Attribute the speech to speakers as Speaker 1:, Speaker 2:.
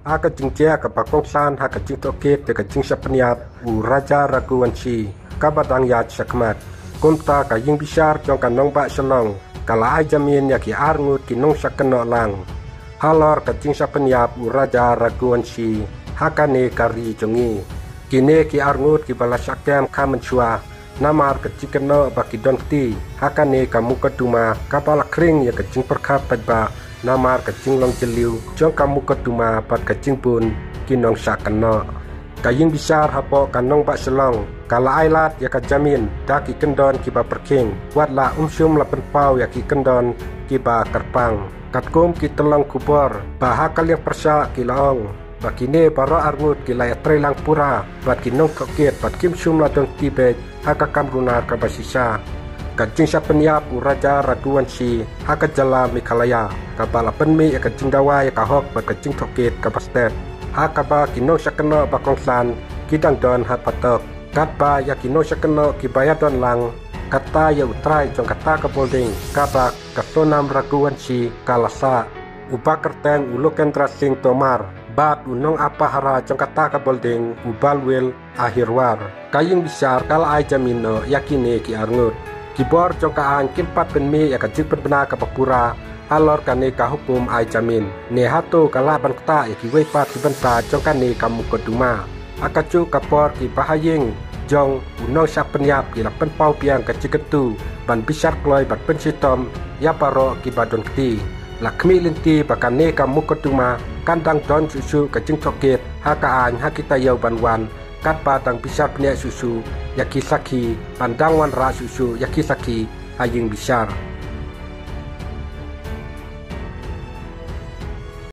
Speaker 1: haka jingja ka pakongsan haka jing toket ka jing sapniat u Raja Raghuvanshi ka badang yat sakmat kumta ka ying bisar jong ka nong ba shalong kala ai jamin ya ki arngut ki nong sakno lang halor ka jing sapniat u Raja Raghuvanshi haka ne kari jongi kine ki arngut ki bala sakyam ka menchua namar ka jikno ba ki donti haka ne ka mukaduma ka bala kring ya ka jing perkap ba namar kacing long jeliu jong kamu ketuma pat kacing pun kinong sakano kaying bisar hapo kanong bak selong kala ailat ya kajamin daki kendon kiba perking watla umsum lapen pau ya ki kendon kiba kerpang katkum ki telong kubor bahakal yang persa kilaong bakine baro arngut kilaya trelang pura bat kinong koket bat kim sum ladong tibet haka kamrunar kabasisa kacing sapeniap u Raja Raghuvanshi haka jala Meghalaya kabala penmi ya kacing dawa ya kahok ba kacing toket kabastet haka ba kinong sakeno ba kongsan kidang don hapatok kat ba ya kinong sakeno kibaya don lang kata ya utrai jong kata kabolding kaba katonam Raghuvanshi kalasa uba kerteng uluken trasing tomar bat unong apa hara jong kata kabolding ubalwil akhirwar kaying bisar kala ai jamino yakine ki arngut kibor jongkaan kimpat penmi ya kajik penbena kapapura alor kane ka hukum ai jamin ne hato kala ban kta ya ki wepat ki benta jongkane kamu keduma akacu kapor ki bahayeng jong unong sapeniap ki lapen pau piang kajik ketu ban bisar kloi bat pensitom ya paro ki badon kti lakmi linti bakane kamu keduma kandang don susu kajing toket hakaan hakita yau banwan kat padang bisar penia susu yaki saki pandang wan ra susu yaki saki aying bisar